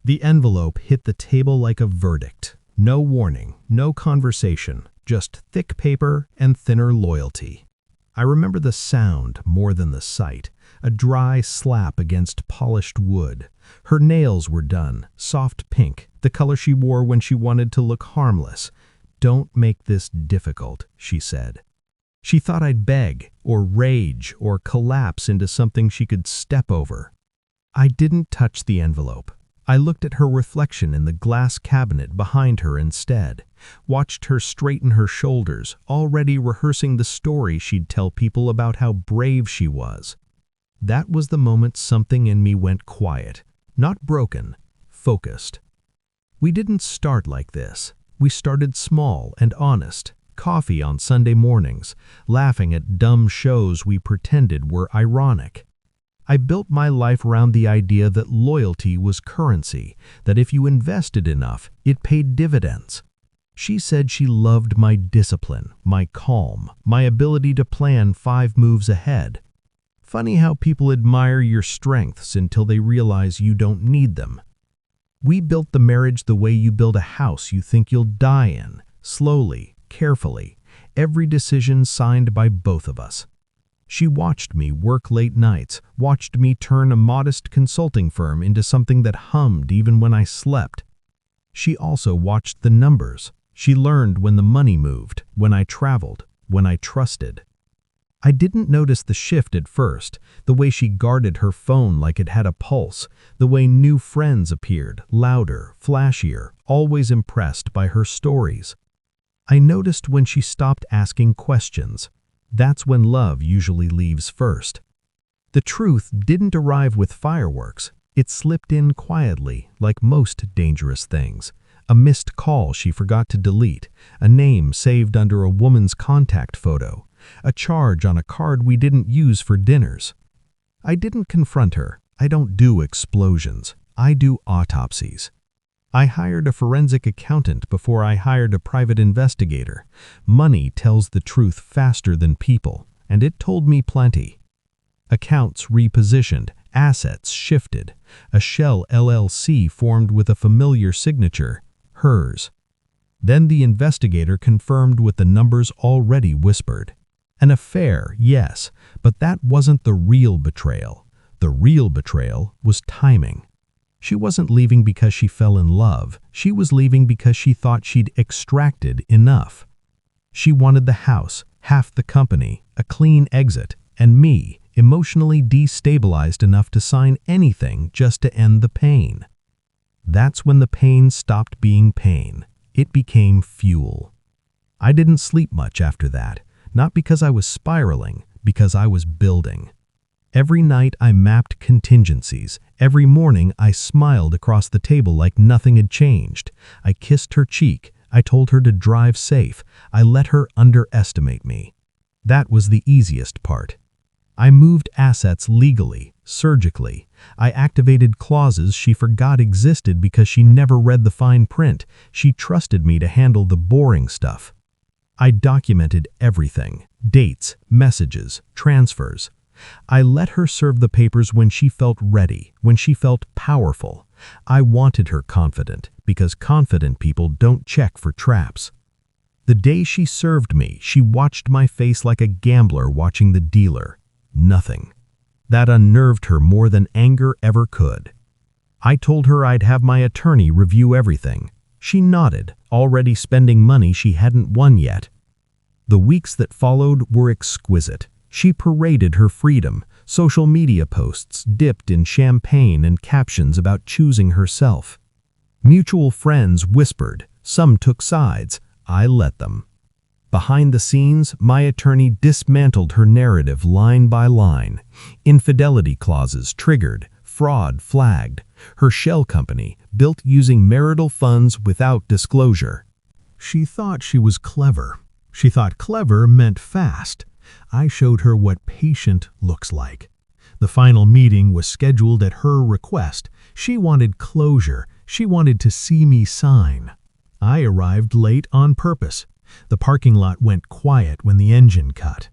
The envelope hit the table like a verdict. No warning, no conversation, just thick paper and thinner loyalty. I remember the sound more than the sight, a dry slap against polished wood. Her nails were done, soft pink, the color she wore when she wanted to look harmless. "Don't make this difficult," she said. She thought I'd beg, or rage, or collapse into something she could step over. I didn't touch the envelope. I looked at her reflection in the glass cabinet behind her instead, watched her straighten her shoulders, already rehearsing the story she'd tell people about how brave she was. That was the moment something in me went quiet, not broken, focused. We didn't start like this. We started small and honest, coffee on Sunday mornings, laughing at dumb shows we pretended were ironic. I built my life around the idea that loyalty was currency, that if you invested enough, it paid dividends. She said she loved my discipline, my calm, my ability to plan 5 moves ahead. Funny how people admire your strengths until they realize you don't need them. We built the marriage the way you build a house you think you'll die in, slowly, carefully, every decision signed by both of us. She watched me work late nights, watched me turn a modest consulting firm into something that hummed even when I slept. She also watched the numbers. She learned when the money moved, when I traveled, when I trusted. I didn't notice the shift at first, the way she guarded her phone like it had a pulse, the way new friends appeared, louder, flashier, always impressed by her stories. I noticed when she stopped asking questions. That's when love usually leaves first. The truth didn't arrive with fireworks. It slipped in quietly, like most dangerous things. A missed call she forgot to delete, a name saved under a woman's contact photo, a charge on a card we didn't use for dinners. I didn't confront her. I don't do explosions. I do autopsies. I hired a forensic accountant before I hired a private investigator. Money tells the truth faster than people, and it told me plenty. Accounts repositioned, assets shifted. A shell LLC formed with a familiar signature, hers. Then the investigator confirmed what the numbers already whispered. An affair, yes, but that wasn't the real betrayal. The real betrayal was timing. She wasn't leaving because she fell in love. She was leaving because she thought she'd extracted enough. She wanted the house, half the company, a clean exit, and me, emotionally destabilized enough to sign anything just to end the pain. That's when the pain stopped being pain. It became fuel. I didn't sleep much after that, not because I was spiraling, because I was building. Every night I mapped contingencies. Every morning I smiled across the table like nothing had changed. I kissed her cheek. I told her to drive safe. I let her underestimate me. That was the easiest part. I moved assets legally, surgically. I activated clauses she forgot existed because she never read the fine print. She trusted me to handle the boring stuff. I documented everything: dates, messages, transfers. I let her serve the papers when she felt ready, when she felt powerful. I wanted her confident, because confident people don't check for traps. The day she served me, she watched my face like a gambler watching the dealer. Nothing. That unnerved her more than anger ever could. I told her I'd have my attorney review everything. She nodded, already spending money she hadn't won yet. The weeks that followed were exquisite. She paraded her freedom. Social media posts dipped in champagne and captions about choosing herself. Mutual friends whispered. Some took sides. I let them. Behind the scenes, my attorney dismantled her narrative line by line. Infidelity clauses triggered, fraud flagged. Her shell company, built using marital funds without disclosure. She thought she was clever. She thought clever meant fast. I showed her what patient looks like. The final meeting was scheduled at her request. She wanted closure. She wanted to see me sign. I arrived late on purpose. The parking lot went quiet when the engine cut.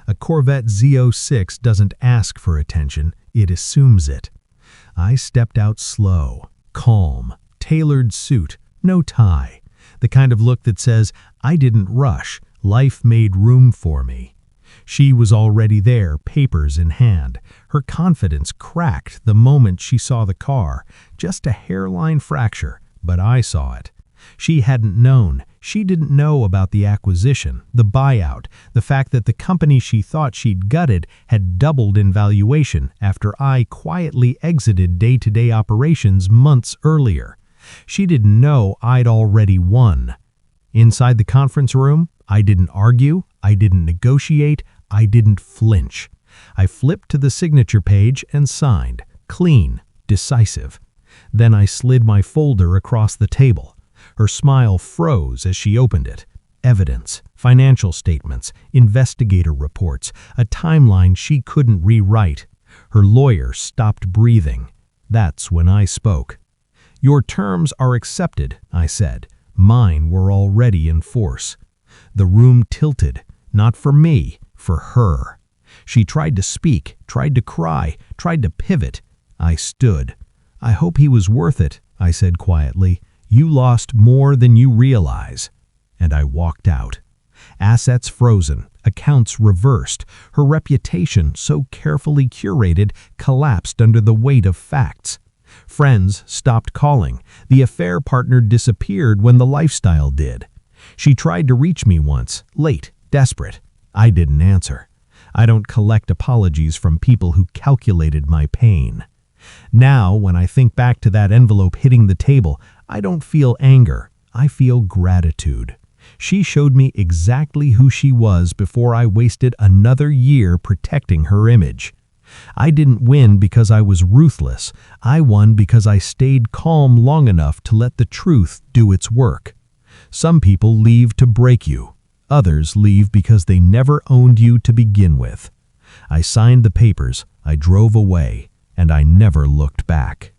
A Corvette Z06 doesn't ask for attention, it assumes it. I stepped out slow. Calm, tailored suit, no tie. The kind of look that says, I didn't rush, life made room for me. She was already there, papers in hand. Her confidence cracked the moment she saw the car. Just a hairline fracture, but I saw it. She hadn't known. She didn't know about the acquisition, the buyout, the fact that the company she thought she'd gutted had doubled in valuation after I quietly exited day-to-day operations months earlier. She didn't know I'd already won. Inside the conference room, I didn't argue, I didn't negotiate, I didn't flinch. I flipped to the signature page and signed, clean, decisive. Then I slid my folder across the table. Her smile froze as she opened it. Evidence, financial statements, investigator reports, a timeline she couldn't rewrite. Her lawyer stopped breathing. That's when I spoke. Your terms are accepted, I said. Mine were already in force. The room tilted, not for me, for her. She tried to speak, tried to cry, tried to pivot. I stood. I hope he was worth it, I said quietly. You lost more than you realize. And I walked out. Assets frozen, accounts reversed. Her reputation, so carefully curated, collapsed under the weight of facts. Friends stopped calling. The affair partner disappeared when the lifestyle did. She tried to reach me once, late, desperate. I didn't answer. I don't collect apologies from people who calculated my pain. Now, when I think back to that envelope hitting the table, I don't feel anger. I feel gratitude. She showed me exactly who she was before I wasted another year protecting her image. I didn't win because I was ruthless. I won because I stayed calm long enough to let the truth do its work. Some people leave to break you. Others leave because they never owned you to begin with. I signed the papers, I drove away, and I never looked back.